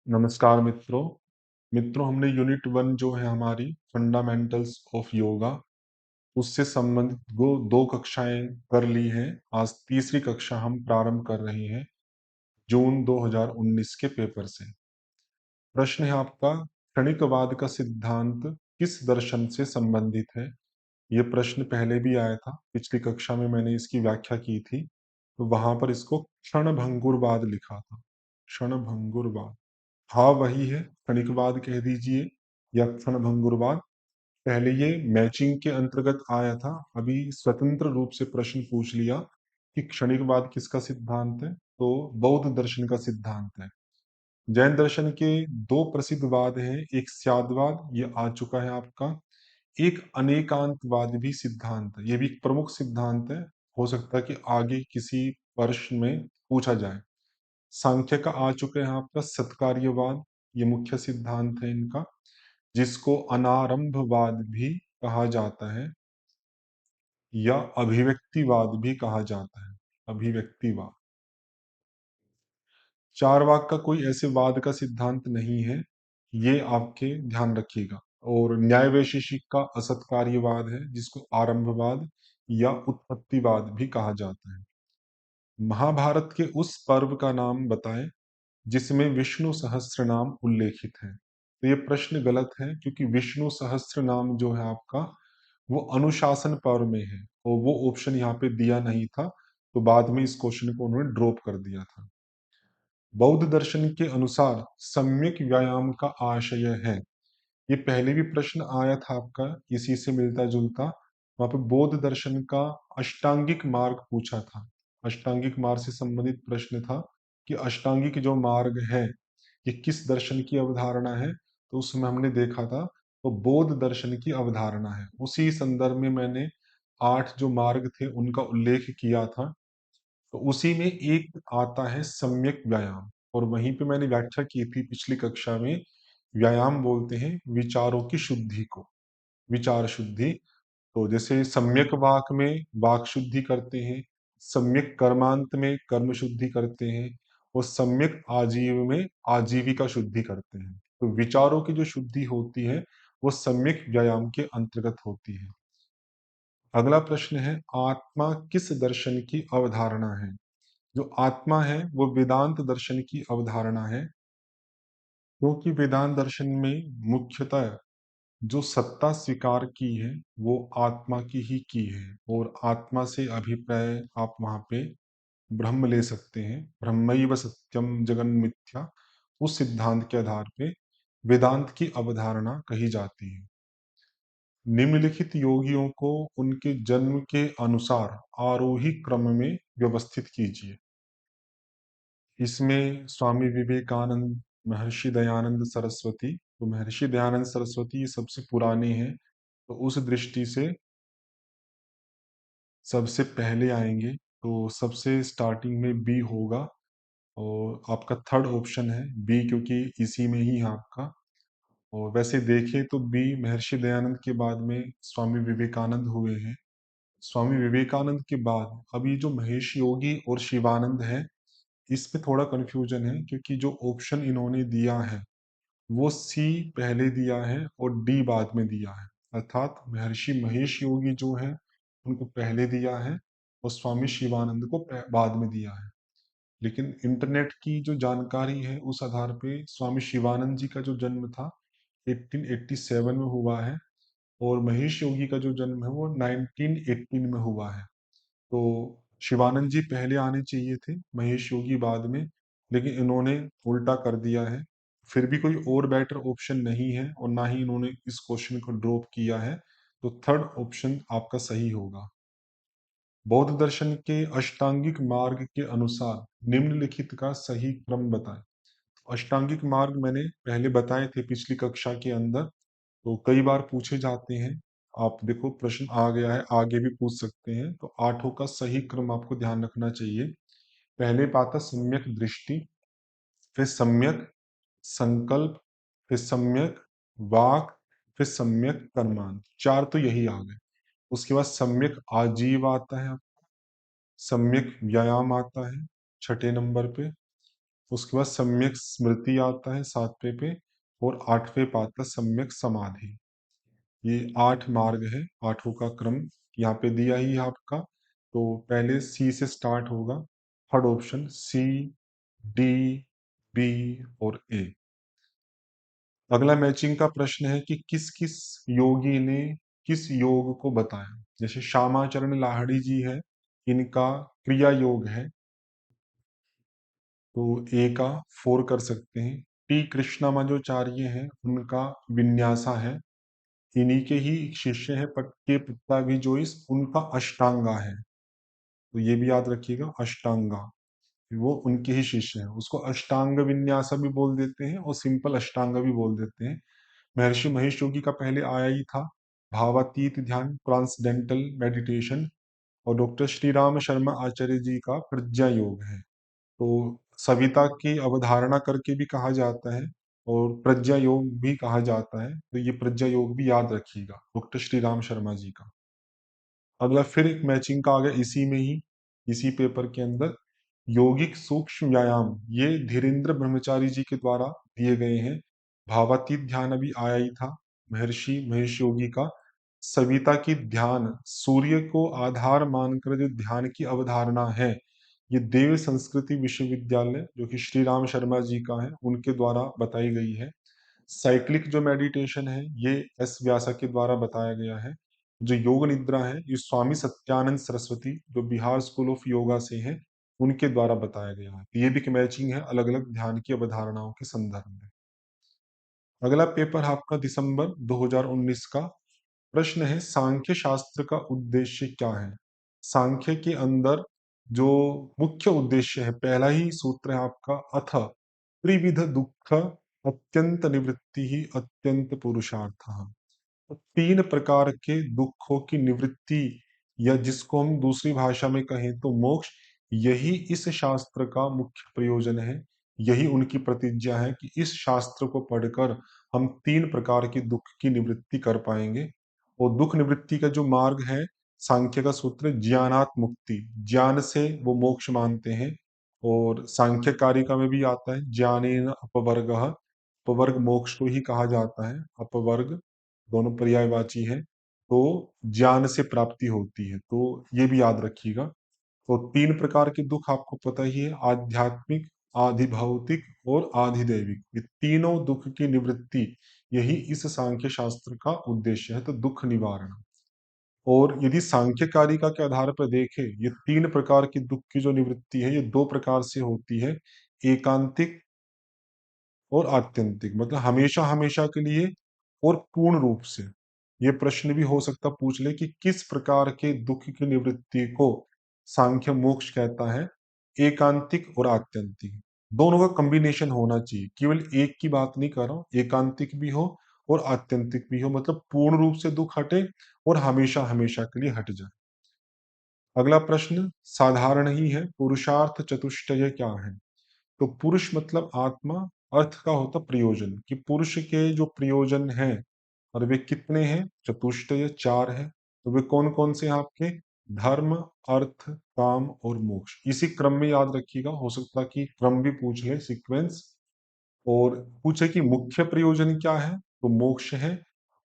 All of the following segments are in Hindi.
नमस्कार मित्रों। हमने यूनिट 1 जो है हमारी फंडामेंटल्स ऑफ योगा उससे संबंधित वो 2 कक्षाएं कर ली हैं। आज तीसरी कक्षा हम प्रारंभ कर रहे हैं जून 2019 के पेपर से। प्रश्न है आपका, क्षणिकवाद का सिद्धांत किस दर्शन से संबंधित है? ये प्रश्न पहले भी आया था, पिछली कक्षा में मैंने इसकी व्याख्या की थी, तो वहां पर इसको क्षणभंगुरवाद लिखा था। क्षणभंगुरवाद, हाँ वही है, क्षणिकवाद कह दीजिए या क्षणभंगुरवाद। पहले ये मैचिंग के अंतर्गत आया था, अभी स्वतंत्र रूप से प्रश्न पूछ लिया कि क्षणिकवाद किसका सिद्धांत है, तो बौद्ध दर्शन का सिद्धांत है। जैन दर्शन के 2 प्रसिद्ध वाद हैं, एक स्यादवाद ये आ चुका है आपका, एक अनेकांतवाद भी सिद्धांत है, ये भी एक प्रमुख सिद्धांत है। हो सकता है कि आगे किसी प्रश्न में पूछा जाए। सांख्य का आ चुका है आपका सत्कार्यवाद, ये मुख्य सिद्धांत है इनका, जिसको अनारंभवाद भी कहा जाता है या अभिव्यक्तिवाद भी कहा जाता है। अभिव्यक्तिवाद। चारवाक का कोई ऐसे वाद का सिद्धांत नहीं है, ये आपके ध्यान रखिएगा। और न्याय वैशेषिक का असत्कार्यवाद है, जिसको आरंभवाद या उत्पत्तिवाद भी कहा जाता है। महाभारत के उस पर्व का नाम बताएं जिसमें विष्णु सहस्त्र नाम उल्लेखित है। तो ये प्रश्न गलत है, क्योंकि विष्णु सहस्त्र नाम जो है आपका वो अनुशासन पर्व में है और वो ऑप्शन यहाँ पे दिया नहीं था, तो बाद में इस क्वेश्चन को उन्होंने ड्रॉप कर दिया था। बौद्ध दर्शन के अनुसार सम्यक व्यायाम का आशय है, ये पहले भी प्रश्न आया था आपका इसी से मिलता जुलता। वहां पे बौद्ध दर्शन का अष्टांगिक मार्ग पूछा था, अष्टांगिक मार्ग से संबंधित प्रश्न था कि अष्टांगिक जो मार्ग है ये किस दर्शन की अवधारणा है, तो उसमें हमने देखा था तो बौद्ध दर्शन की अवधारणा है। उसी संदर्भ में मैंने 8 जो मार्ग थे उनका उल्लेख किया था, तो उसी में एक आता है सम्यक व्यायाम, और वहीं पे मैंने व्याख्या की थी पिछली कक्षा में, व्यायाम बोलते हैं विचारों की शुद्धि को, विचार शुद्धि। तो जैसे सम्यक वाक में वाक शुद्धि करते हैं, सम्यक कर्मांत में कर्म शुद्धि करते हैं, और सम्यक आजीव में आजीविका शुद्धि करते हैं। तो विचारों की जो शुद्धि होती है वो सम्यक व्यायाम के अंतर्गत होती है। अगला प्रश्न है, आत्मा किस दर्शन की अवधारणा है? जो आत्मा है वो वेदांत दर्शन की अवधारणा है, क्योंकि वेदांत दर्शन में मुख्यतः जो सत्ता स्वीकार की है वो आत्मा की ही की है, और आत्मा से अभिप्राय आप वहां पे ब्रह्म ले सकते हैं, ब्रह्मैव सत्यम जगन मिथ्या, उस सिद्धांत के आधार पे वेदांत की अवधारणा कही जाती है। निम्नलिखित योगियों को उनके जन्म के अनुसार आरोही क्रम में व्यवस्थित कीजिए। इसमें स्वामी विवेकानंद, महर्षि दयानंद सरस्वती, तो महर्षि दयानंद सरस्वती ये सबसे पुराने हैं, तो उस दृष्टि से सबसे पहले आएंगे, तो सबसे स्टार्टिंग में बी होगा, और आपका थर्ड ऑप्शन है बी, क्योंकि इसी में ही है आपका। और वैसे देखें तो बी महर्षि दयानंद के बाद में स्वामी विवेकानंद हुए हैं। स्वामी विवेकानंद के बाद अभी जो महेश योगी और शिवानंद है, इस पे थोड़ा कंफ्यूजन है, क्योंकि जो ऑप्शन इन्होंने दिया है वो सी पहले दिया है और डी बाद में दिया है, अर्थात महर्षि महेश योगी जो है उनको पहले दिया है और स्वामी शिवानंद को बाद में दिया है। लेकिन इंटरनेट की जो जानकारी है उस आधार पे स्वामी शिवानंद जी का जो जन्म था 1887 में हुआ है, और महेश योगी का जो जन्म है वो 1918 में हुआ है। तो शिवानंद जी पहले आने चाहिए थे, महेश योगी बाद में, लेकिन इन्होंने उल्टा कर दिया है। फिर भी कोई और बेटर ऑप्शन नहीं है, और ना ही इन्होंने इस क्वेश्चन को ड्रॉप किया है, तो थर्ड ऑप्शन आपका सही होगा। बौद्ध दर्शन के अष्टांगिक मार्ग के अनुसार निम्नलिखित का सही क्रम बताएं। अष्टांगिक मार्ग मैंने पहले बताए थे पिछली कक्षा के अंदर, तो कई बार पूछे जाते हैं। आप देखो प्रश्न आ गया है, आगे भी पूछ सकते हैं, तो आठों का सही क्रम आपको ध्यान रखना चाहिए। पहले पाता सम्यक दृष्टि, फिर सम्यक संकल्प, फिर सम्यक वाक, फिर सम्यक कर्मान, चार तो यही आ गए। उसके बाद सम्यक आजीव आता है, सम्यक व्यायाम आता है छठे नंबर पे, उसके बाद सम्यक स्मृति आता है 7वें पे, और 8वें पे आता है सम्यक समाधि। ये 8 मार्ग है, आठों का क्रम यहाँ पे दिया ही है आपका। तो पहले सी से स्टार्ट होगा, third option C, D, B और ए। अगला मैचिंग का प्रश्न है कि किस किस योगी ने किस योग को बताया। जैसे श्यामाचरण लाहिड़ी जी है, इनका क्रिया योग है, तो ए का 4 कर सकते हैं। टी कृष्णामाजोचार्य हैं, उनका विन्यासा है, इन्हीं के ही एक शिष्य है पट के पट्टाभी जोइस, उनका अष्टांगा है। तो ये भी याद रखिएगा, अष्टांगा, वो उनके ही शिष्य हैं। उसको अष्टांग विन्यासा भी बोल देते हैं और सिंपल अष्टांगा भी बोल देते हैं। महर्षि महेश योगी का पहले आया ही था भावातीत ध्यान, ट्रांसडेंटल मेडिटेशन, और डॉक्टर श्री राम शर्मा आचार्य जी का प्रज्ञा योग है। तो सविता की अवधारणा करके भी कहा जाता है और प्रज्ञा योग भी कहा जाता है, तो ये प्रज्ञा योग भी याद रखिएगा, डॉक्टर श्री राम शर्मा जी का। अगला फिर एक मैचिंग का आ गया इसी में ही, इसी पेपर के अंदर, यौगिक सूक्ष्म व्यायाम, ये धीरेन्द्र ब्रह्मचारी जी के द्वारा दिए गए हैं। भावातीत ध्यान अभी आया ही था, महर्षि महेश योगी का। सविता की ध्यान, सूर्य को आधार मानकर जो ध्यान की अवधारणा है, ये देव संस्कृति विश्वविद्यालय जो कि श्री राम शर्मा जी का है, उनके द्वारा बताई गई है। साइक्लिक जो मेडिटेशन है, ये एस व्यासा के द्वारा बताया गया है। जो योग निद्रा है, ये स्वामी सत्यानंद सरस्वती जो बिहार स्कूल ऑफ योगा से हैं, उनके द्वारा बताया गया है। तो ये भी एक मैचिंग है अलग अलग ध्यान की अवधारणाओं के संदर्भ में। अगला पेपर आपका दिसंबर 2019 का प्रश्न है, सांख्य शास्त्र का उद्देश्य क्या है। सांख्य के अंदर जो मुख्य उद्देश्य है, पहला ही सूत्र है आपका, अथ त्रिविध दुख अत्यंत निवृत्ति ही अत्यंत पुरुषार्थ। तो 3 प्रकार के दुखों की निवृत्ति, या जिसको हम दूसरी भाषा में कहें तो मोक्ष, यही इस शास्त्र का मुख्य प्रयोजन है। यही उनकी प्रतिज्ञा है कि इस शास्त्र को पढ़कर हम 3 प्रकार के दुख की निवृत्ति कर पाएंगे। और दुख निवृत्ति का जो मार्ग है, सांख्य का सूत्र ज्ञानात मुक्ति, ज्ञान से वो मोक्ष मानते हैं। और सांख्य कारिका में भी आता है ज्ञानेन अपवर्ग, अपवर्ग मोक्ष को ही कहा जाता है। अपवर्ग दोनों पर्यायवाची हैं, तो ज्ञान से प्राप्ति होती है, तो ये भी याद रखिएगा। तो 3 प्रकार के दुख आपको पता ही है, आध्यात्मिक, आधिभौतिक और आधिदैविक। ये तीनों दुख की निवृत्ति, यही इस सांख्य शास्त्र का उद्देश्य है, तो दुख निवारण। और यदि सांख्य कारिका के आधार पर देखें, ये 3 प्रकार की दुख की जो निवृत्ति है, ये 2 प्रकार से होती है, एकांतिक और आत्यंतिक, मतलब हमेशा हमेशा के लिए और पूर्ण रूप से। ये प्रश्न भी हो सकता पूछ ले कि किस प्रकार के दुख की निवृत्ति को सांख्य मोक्ष कहता है। एकांतिक और आत्यंतिक दोनों का कॉम्बिनेशन होना चाहिए, केवल एक की बात नहीं कर रहा हूं, एकांतिक भी हो और आत्यंतिक भी हो, मतलब पूर्ण रूप से दुख हटे और हमेशा हमेशा के लिए हट जाए। अगला प्रश्न साधारण ही है, पुरुषार्थ चतुष्टय क्या है। तो पुरुष मतलब आत्मा, अर्थ का होता प्रयोजन, कि पुरुष के जो प्रयोजन हैं, और वे कितने हैं, चतुष्टय 4 है। तो वे कौन कौन से हैं आपके, धर्म, अर्थ, काम और मोक्ष। इसी क्रम में याद रखिएगा, हो सकता कि क्रम भी पूछ ले, सीक्वेंस। और पूछे कि मुख्य प्रयोजन क्या है, तो मोक्ष है।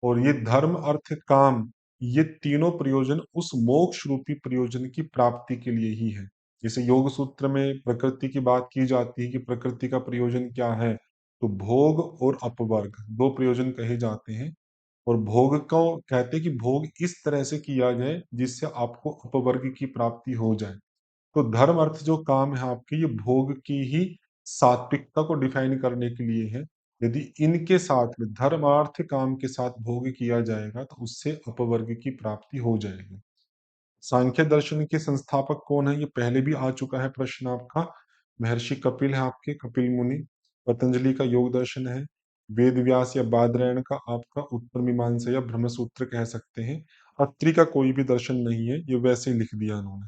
और ये धर्म अर्थ काम, ये तीनों प्रयोजन उस मोक्ष रूपी प्रयोजन की प्राप्ति के लिए ही है। जैसे योग सूत्र में प्रकृति की बात की जाती है कि प्रकृति का प्रयोजन क्या है, तो भोग और अपवर्ग 2 प्रयोजन कहे जाते हैं। और भोग को कहते हैं कि भोग इस तरह से किया जाए जिससे आपको अपवर्ग की प्राप्ति हो जाए। तो धर्म अर्थ जो काम है आपके, ये भोग की ही सात्विकता को डिफाइन करने के लिए है। यदि इनके साथ में धर्म अर्थ काम के साथ भोग किया जाएगा, तो उससे अपवर्ग की प्राप्ति हो जाएगी। सांख्य दर्शन के संस्थापक कौन है, ये पहले भी आ चुका है प्रश्न आपका। महर्षि कपिल है आपके, कपिल मुनि। पतंजलि का योग दर्शन है। वेद व्यास या बादरायण का आपका उत्तर मीमांसा या ब्रह्म सूत्र कह सकते हैं। अत्रि का कोई भी दर्शन नहीं है, ये वैसे ही लिख दिया उन्होंने।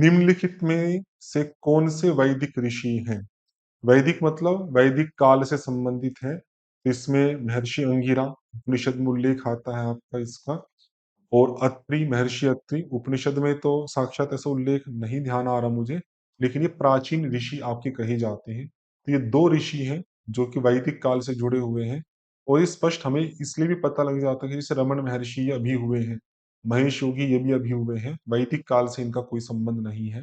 निम्नलिखित में से कौन से वैदिक ऋषि हैं। वैदिक मतलब वैदिक काल से संबंधित है, तो इसमें महर्षि अंगिरा, उपनिषद में उल्लेख आता है आपका इसका। और अत्रि, महर्षि अत्रि, उपनिषद में तो साक्षात ऐसा उल्लेख नहीं ध्यान आ रहा मुझे, लेकिन ये प्राचीन ऋषि आपके कहे जाते हैं। तो ये 2 ऋषि हैं जो कि वैदिक काल से जुड़े हुए हैं और ये स्पष्ट हमें इसलिए भी पता लग जाता है कि जैसे रमन महर्षि ये अभी हुए हैं, महेश योगी ये भी अभी हुए हैं, वैदिक काल से इनका कोई संबंध नहीं है।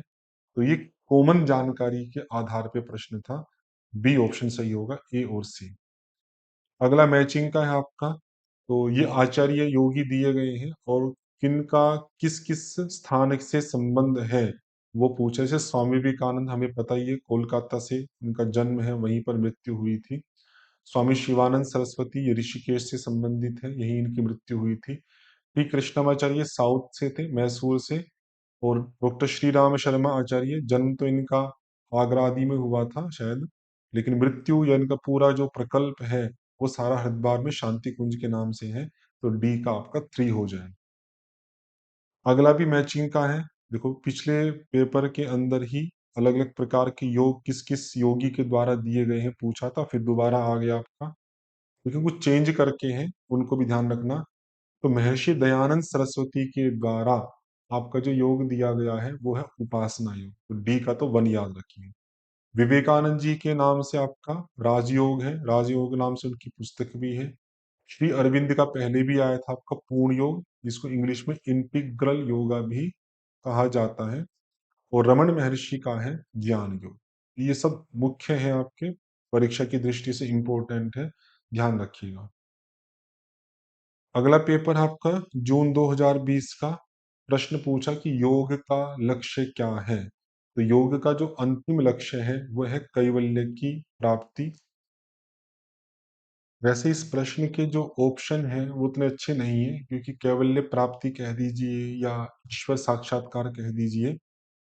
तो ये कॉमन जानकारी के आधार पे प्रश्न था। बी ऑप्शन सही होगा, ए और सी। अगला मैचिंग का है आपका। तो ये आचार्य योगी दिए गए हैं और किनका किस किस स्थान से संबंध है वो पूछे। जैसे स्वामी विवेकानंद हमें पता ही है, कोलकाता से इनका जन्म है, वहीं पर मृत्यु हुई थी। स्वामी शिवानंद सरस्वती ये ऋषिकेश से संबंधित है, यही इनकी मृत्यु हुई थी। पी कृष्णमाचार्य साउथ से थे, मैसूर से। और डॉक्टर श्री राम शर्मा आचार्य, जन्म तो इनका आगरा आदि में हुआ था शायद, लेकिन मृत्यु या इनका पूरा जो प्रकल्प है वो सारा हरिद्वार में शांति कुंज के नाम से है। तो डी का आपका 3 हो जाए। अगला भी मैचिंग का है। देखो पिछले पेपर के अंदर ही अलग अलग प्रकार के योग किस किस योगी के द्वारा दिए गए हैं पूछा था, फिर दोबारा आ गया आपका, लेकिन कुछ चेंज करके हैं, उनको भी ध्यान रखना। तो महर्षि दयानंद सरस्वती के द्वारा आपका जो योग दिया गया है वो है उपासना योग। तो डी का तो 1 याद रखिए। विवेकानंद जी के नाम से आपका राजयोग है, राजयोग नाम से उनकी पुस्तक भी है। श्री अरविंद का पहले भी आया था आपका पूर्ण योग, जिसको इंग्लिश में इंटीग्रल योगा भी कहा जाता है। और रमन महर्षि का है ज्ञान योग। ये सब मुख्य है आपके, परीक्षा की दृष्टि से इंपॉर्टेंट है, ध्यान रखिएगा। अगला पेपर आपका जून 2020 का। प्रश्न पूछा कि योग का लक्ष्य क्या है। तो योग का जो अंतिम लक्ष्य है वो है कैवल्य की प्राप्ति। वैसे इस प्रश्न के जो ऑप्शन हैं वो उतने अच्छे नहीं है, क्योंकि कैवल्य प्राप्ति कह दीजिए या ईश्वर साक्षात्कार कह दीजिए,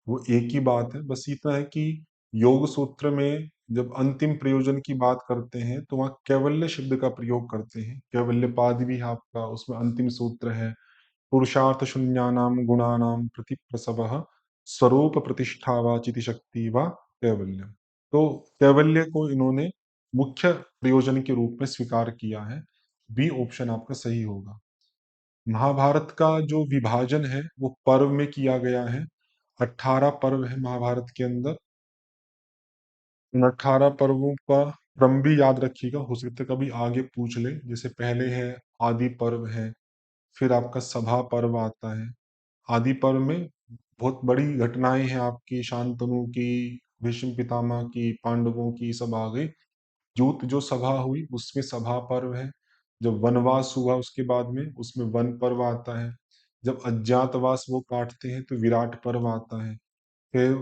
वो एक ही बात है। बस इतना है कि योग सूत्र में जब अंतिम प्रयोजन की बात करते हैं तो वहाँ कैवल्य शब्द का प्रयोग करते हैं। कैवल्य पाद भी है आपका, उसमें अंतिम सूत्र है, पुरुषार्थ शून्यानाम गुणानाम प्रतिप्रसवः स्वरूप प्रतिष्ठा वा चिति शक्ति वा कैवल्यम। तो कैवल्य को इन्होंने मुख्य प्रयोजन के रूप में स्वीकार किया है। बी ऑप्शन आपका सही होगा। महाभारत का जो विभाजन है वो पर्व में किया गया है। 18 पर्व है महाभारत के अंदर। उन 18 पर्वों का क्रम भी याद रखिएगा, हो सकता है कभी आगे पूछ ले। जैसे पहले है आदि पर्व है, फिर आपका सभा पर्व आता है। आदि पर्व में बहुत बड़ी घटनाएं हैं आपकी, शांतनु की, भीष्म पितामह की, पांडवों की, सब आ गई। जूत जो सभा हुई उसमें सभा पर्व है। जब वनवास हुआ उसके बाद में उसमें वन पर्व आता है। जब अज्ञातवास वो काटते हैं तो विराट पर्व आता है। फिर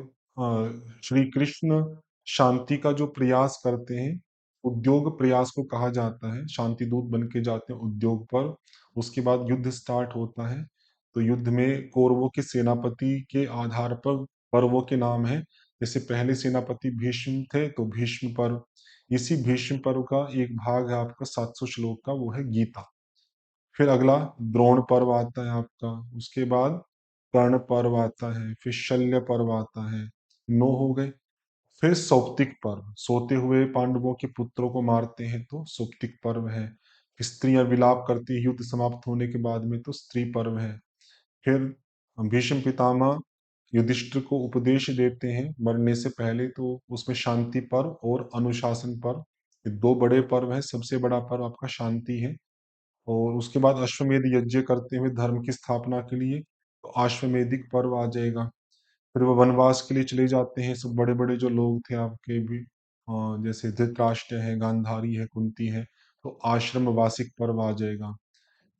श्री कृष्ण शांति का जो प्रयास करते हैं, उद्योग प्रयास को कहा जाता है, शांति दूत बन के जाते हैं उद्योग पर। उसके बाद युद्ध स्टार्ट होता है। तो युद्ध में कौरवों के सेनापति के आधार पर पर्वों के नाम है। जैसे पहले सेनापति भीष्म थे तो भीष्म पर्व। इसी भीष्म पर्व का एक भाग है आपका 700 श्लोक का, वो है गीता। फिर अगला द्रोण पर्व आता है आपका। उसके बाद कर्ण पर्व आता है, फिर शल्य पर्व आता है। 9 हो गए। फिर सौप्तिक पर्व, सोते हुए पांडवों के पुत्रों को मारते हैं तो सौप्तिक पर्व है। स्त्रियां विलाप करती हैं युद्ध समाप्त होने के बाद में तो स्त्री पर्व है। फिर भीष्म पितामह युधिष्ठिर को उपदेश देते हैं मरने से पहले, तो उसमें शांति पर्व और अनुशासन पर्व, ये 2 बड़े पर्व हैं। सबसे बड़ा पर्व आपका शांति है। और उसके बाद अश्वमेध यज्ञ करते हुए धर्म की स्थापना के लिए, तो अश्वमेधिक पर्व आ जाएगा। फिर वो वनवास के लिए चले जाते हैं, सब बड़े बड़े जो लोग थे आपके भी, जैसे धृतराष्ट्र है, गांधारी है, कुंती है, तो आश्रम वासिक पर्व आ जाएगा।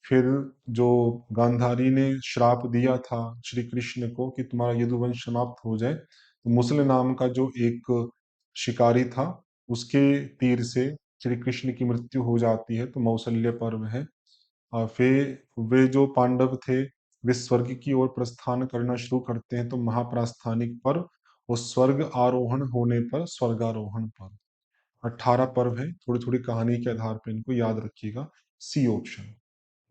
फिर जो गांधारी ने श्राप दिया था श्री कृष्ण को कि तुम्हारा यदुवंश समाप्त हो जाए, तो मुसल नाम का जो एक शिकारी था उसके तीर से श्री कृष्ण की मृत्यु हो जाती है, तो मौसल्य पर्व है। फिर वे जो पांडव थे वे स्वर्ग की ओर प्रस्थान करना शुरू करते हैं, तो महाप्रास्थानिक पर्व। और स्वर्ग आरोहण होने पर स्वर्गारोहण पर्व। 18 पर्व है, थोड़ी थोड़ी कहानी के आधार पर इनको याद रखिएगा। C option.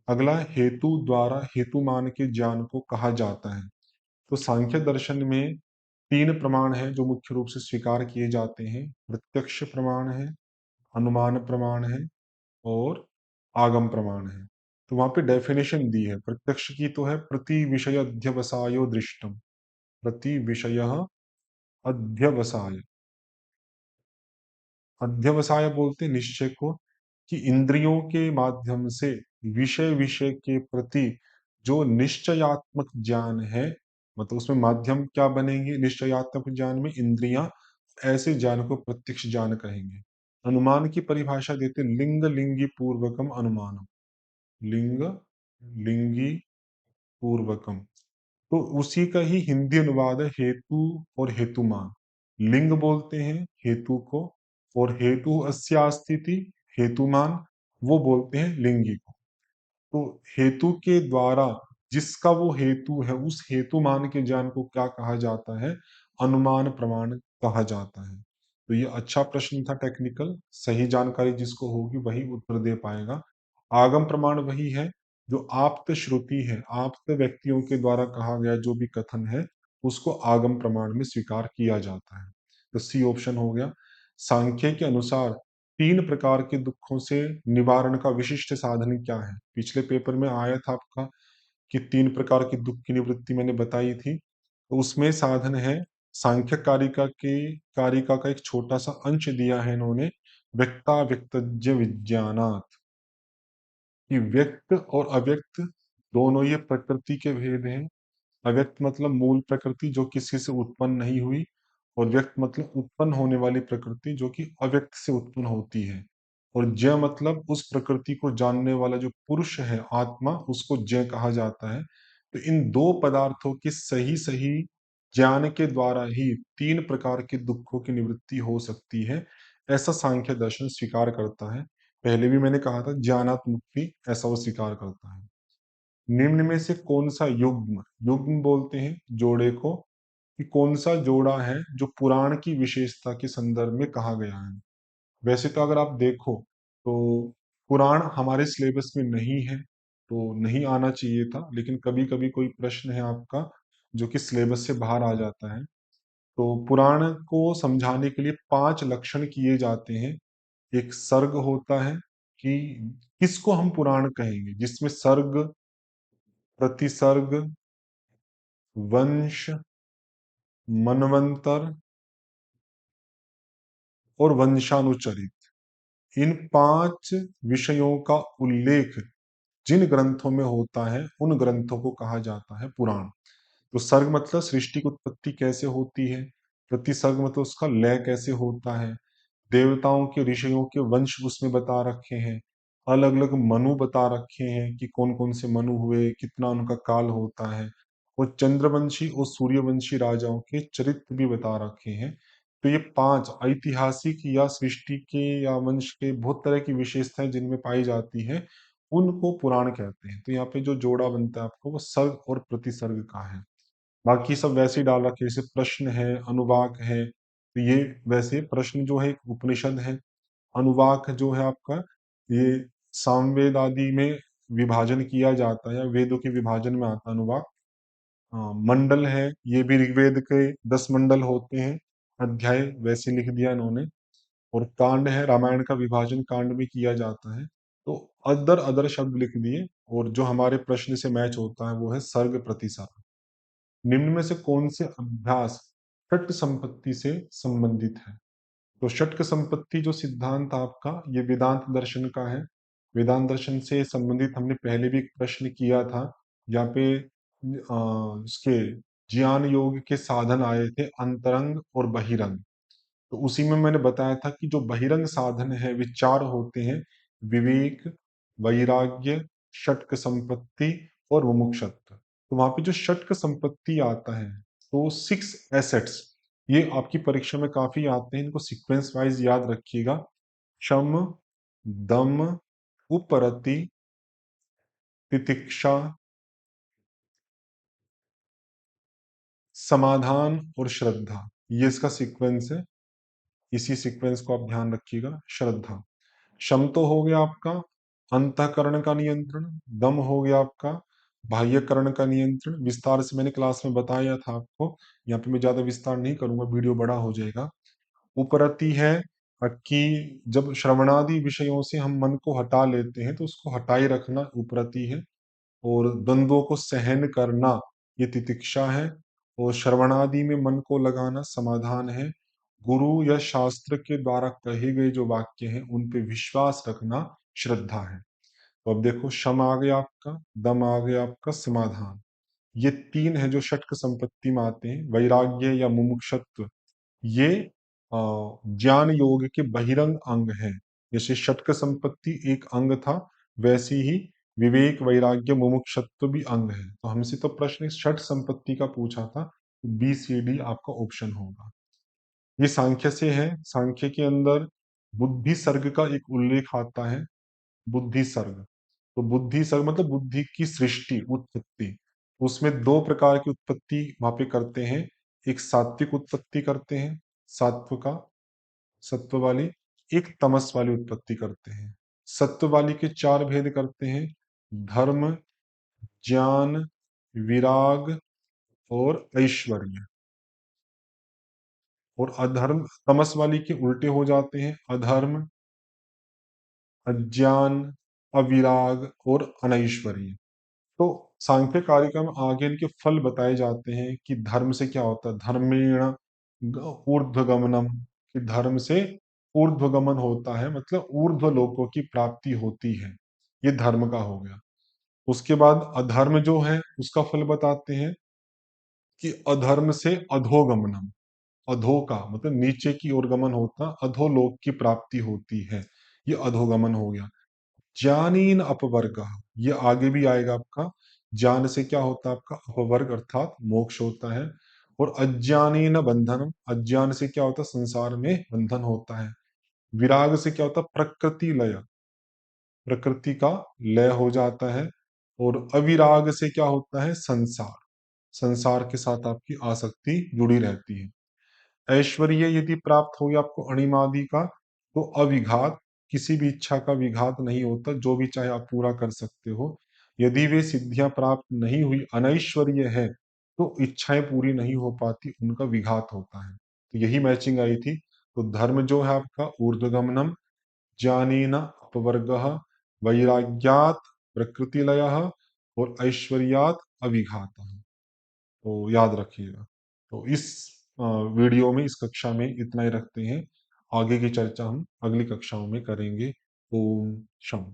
अगला हेतु द्वारा हेतुमान के ज्ञान को कहा जाता है। तो सांख्य दर्शन में 3 प्रमाण हैं जो मुख्य रूप से स्वीकार किए जाते हैं। प्रत्यक्ष प्रमाण है, अनुमान प्रमाण है और आगम प्रमाण है। तो वहां पे डेफिनेशन दी है प्रत्यक्ष की, तो है प्रति विषय अध्यवसायो दृष्टम। प्रति विषय अध्यवसाय। अध्यवसाय बोलते हैं निश्चय को, कि इंद्रियों के माध्यम से विषय विषय के प्रति जो निश्चयात्मक ज्ञान है, मतलब उसमें माध्यम क्या बनेंगे निश्चयात्मक ज्ञान में, इंद्रियां, ऐसे ज्ञान को प्रत्यक्ष ज्ञान कहेंगे। अनुमान की परिभाषा देते लिंग लिंगी पूर्वकम अनुमानम। लिंग लिंगी पूर्वकम, तो उसी का ही हिंदी अनुवाद है हेतु और हेतुमान। लिंग बोलते हैं हेतु को, और हेतु अस्यास्थिति, हेतुमान वो बोलते हैं लिंगी को। तो हेतु के द्वारा जिसका वो हेतु है, उस हेतुमान के ज्ञान को क्या कहा जाता है, अनुमान प्रमाण कहा जाता है। तो ये अच्छा प्रश्न था टेक्निकल, सही जानकारी जिसको होगी वही उत्तर दे पाएगा। आगम प्रमाण वही है जो आप्त श्रुति है, आप्त व्यक्तियों के द्वारा कहा गया जो भी कथन है, उसको आगम प्रमाण में स्वीकार किया जाता है। तो सी ऑप्शन हो गया। सांख्य के अनुसार 3 प्रकार के दुखों से निवारण का विशिष्ट साधन क्या है? पिछले पेपर में आया था आपका कि 3 प्रकार के दुख की निवृत्ति मैंने बताई थी। तो उसमें साधन है, सांख्य कारिका का एक छोटा सा अंश दिया है इन्होंने, व्यक्ता व्यक्तज्य विज्ञानात्, कि व्यक्त और अव्यक्त दोनों ये प्रकृति के भेद हैं। अव्यक्त मतलब मूल प्रकृति जो किसी से उत्पन्न नहीं हुई, और व्यक्त मतलब उत्पन्न होने वाली प्रकृति जो कि अव्यक्त से उत्पन्न होती है। और जय मतलब उस प्रकृति को जानने वाला जो पुरुष है, आत्मा, उसको जय कहा जाता है। तो इन दो पदार्थों के सही सही ज्ञान के द्वारा ही 3 प्रकार के दुखों की निवृत्ति हो सकती है, ऐसा सांख्य दर्शन स्वीकार करता है। पहले भी मैंने कहा था ज्ञानात मुक्ति, ऐसा वो स्वीकार करता है। निम्न में से कौन सा युग्म, युग्म बोलते हैं जोड़े को, कि कौन सा जोड़ा है जो पुराण की विशेषता के संदर्भ में कहा गया है? वैसे तो अगर आप देखो तो पुराण हमारे सिलेबस में नहीं है, तो नहीं आना चाहिए था, लेकिन कभी कभी कोई प्रश्न है आपका जो कि सिलेबस से बाहर आ जाता है। तो पुराण को समझाने के लिए 5 लक्षण किए जाते हैं। एक सर्ग होता है, कि किसको हम पुराण कहेंगे, जिसमें सर्ग, प्रतिसर्ग, वंश, मनवंतर और वंशानुचरित, इन 5 विषयों का उल्लेख जिन ग्रंथों में होता है उन ग्रंथों को कहा जाता है पुराण। तो सर्ग मतलब सृष्टि की उत्पत्ति कैसे होती है, प्रतिसर्ग मतलब उसका लय कैसे होता है, देवताओं के ऋषियों के वंश उसमें बता रखे हैं, अलग अलग मनु बता रखे हैं कि कौन कौन से मनु हुए, कितना उनका काल होता है, और चंद्रवंशी और सूर्यवंशी राजाओं के चरित्र भी बता रखे हैं। तो ये 5 ऐतिहासिक या सृष्टि के या वंश के बहुत तरह की विशेषताएं जिनमें पाई जाती है, उनको पुराण कहते हैं। तो यहाँ पे जो जोड़ा बनता है आपको वो सर्ग और प्रतिसर्ग का है। बाकी सब वैसे ही डाल रखे, जैसे प्रश्न है, अनुवाक है, तो ये वैसे प्रश्न जो है एक उपनिषद है, अनुवाक जो है आपका ये सामवेद आदि में विभाजन किया जाता है, वेदों के विभाजन में आता है अनुवाक। हाँ, मंडल है, ये भी ऋग्वेद के 10 मंडल होते हैं, अध्याय वैसे लिख दिया इन्होंने। और कांड है, रामायण का विभाजन कांड में किया जाता है। तो अदर अदर शब्द लिख दिए, और जो हमारे प्रश्न से मैच होता है वो है सर्ग प्रतिसर्ग। निम्न में से कौन से अभ्यास षट संपत्ति से संबंधित है? तो षटक संपत्ति जो सिद्धांत आपका, ये वेदांत दर्शन का है। वेदांत दर्शन से संबंधित हमने पहले भी एक प्रश्न किया था, जहाँ पे उसके ज्ञान योग के साधन आए थे, अंतरंग और बहिरंग। तो उसी में मैंने बताया था कि जो बहिरंग साधन है वे 4 होते हैं, विवेक, वैराग्य, षटक संपत्ति और मुमुक्षुत्व। तो वहां पे जो षटक संपत्ति आता है, तो 6 एसेट्स, ये आपकी परीक्षा में काफी आते हैं, इनको सीक्वेंस वाइज याद रखिएगा। शम, दम, उपरति, तितिक्षा, समाधान और श्रद्धा, ये इसका सीक्वेंस है। इसी सीक्वेंस को आप ध्यान रखिएगा। श्रद्धा, शम तो हो गया आपका अंतःकरण का नियंत्रण, दम हो गया आपका बाह्यकरण का नियंत्रण, विस्तार से मैंने क्लास में बताया था आपको, यहाँ पे मैं ज्यादा विस्तार नहीं करूंगा, वीडियो बड़ा हो जाएगा। उपरति है कि जब श्रवणादि विषयों से हम मन को हटा लेते हैं तो उसको हटाए रखना उपरति है। और द्वंद्वों को सहन करना, ये तितिक्षा है। और श्रवणादि में मन को लगाना समाधान है। गुरु या शास्त्र के द्वारा कहे गए जो वाक्य हैं उन पे विश्वास रखना श्रद्धा है। तो अब देखो, शम आ गया आपका, दम आ गया आपका, समाधान। ये तीन है जो षटक संपत्ति में आते हैं। वैराग्य या मुमुक्षत्व, ये ज्ञान योग के बहिरंग अंग है। जैसे षटक संपत्ति एक अंग था, वैसे ही विवेक वैराग्य मुमुक्षत्व भी अंग है। तो हमसे तो प्रश्न षट संपत्ति का पूछा था, बी सी डी आपका ऑप्शन होगा। ये सांख्य से है। सांख्य के अंदर बुद्धि सर्ग का एक उल्लेख आता है। बुद्धि सर्ग, तो बुद्धि सर्ग मतलब बुद्धि की सृष्टि, उत्पत्ति। उसमें दो प्रकार की उत्पत्ति वहां पे करते हैं। एक सात्विक उत्पत्ति करते हैं, सात्व का, सत्व वाली। एक तमस वाली उत्पत्ति करते हैं। सत्व वाली के चार भेद करते हैं: धर्म, ज्ञान, विराग और ऐश्वर्य। और अधर्म, तमस वाली के उल्टे हो जाते हैं: अधर्म, अज्ञान, अविराग और अनैश्वर्य। तो सांख्य कारिका में आगे इनके फल बताए जाते हैं कि धर्म से क्या होता है। धर्मेण ऊर्ध्वगमनम, कि धर्म से ऊर्ध्वगमन होता है, मतलब ऊर्ध्व लोकों की प्राप्ति होती है। ये धर्म का हो गया। उसके बाद अधर्म जो है उसका फल बताते हैं कि अधर्म से अधोगमनम, अधो का मतलब नीचे की ओर गमन होता, अधोलोक की प्राप्ति होती है। ये अधोगमन हो गया। ज्ञानीन अपवर्ग, ये आगे भी आएगा आपका। ज्ञान से क्या होता है आपका अपवर्ग, अर्थात मोक्ष होता है। और अज्ञानीन बंधनम, अज्ञान से क्या होता है संसार में बंधन होता है। विराग से क्या होता है प्रकृति लय, प्रकृति का लय हो जाता है। और अविराग से क्या होता है संसार, संसार के साथ आपकी आसक्ति जुड़ी रहती है। ऐश्वर्य यदि प्राप्त हो या आपको अणिमादि का, तो अविघात, किसी भी इच्छा का विघात नहीं होता, जो भी चाहे आप पूरा कर सकते हो। यदि वे सिद्धियां प्राप्त नहीं हुई, अनैश्वर्य है, तो इच्छाएं पूरी नहीं हो पाती, उनका विघात होता है। तो यही मैचिंग आई थी। तो धर्म जो है आपका ऊर्ध्वगमनम, ज्ञानेन अपवर्गः, वैराग्यात प्रकृतिलयः और ऐश्वर्यात अविघातः। तो याद रखिएगा। तो इस वीडियो में, इस कक्षा में इतना ही रखते हैं। आगे की चर्चा हम अगली कक्षाओं में करेंगे। ओम शम।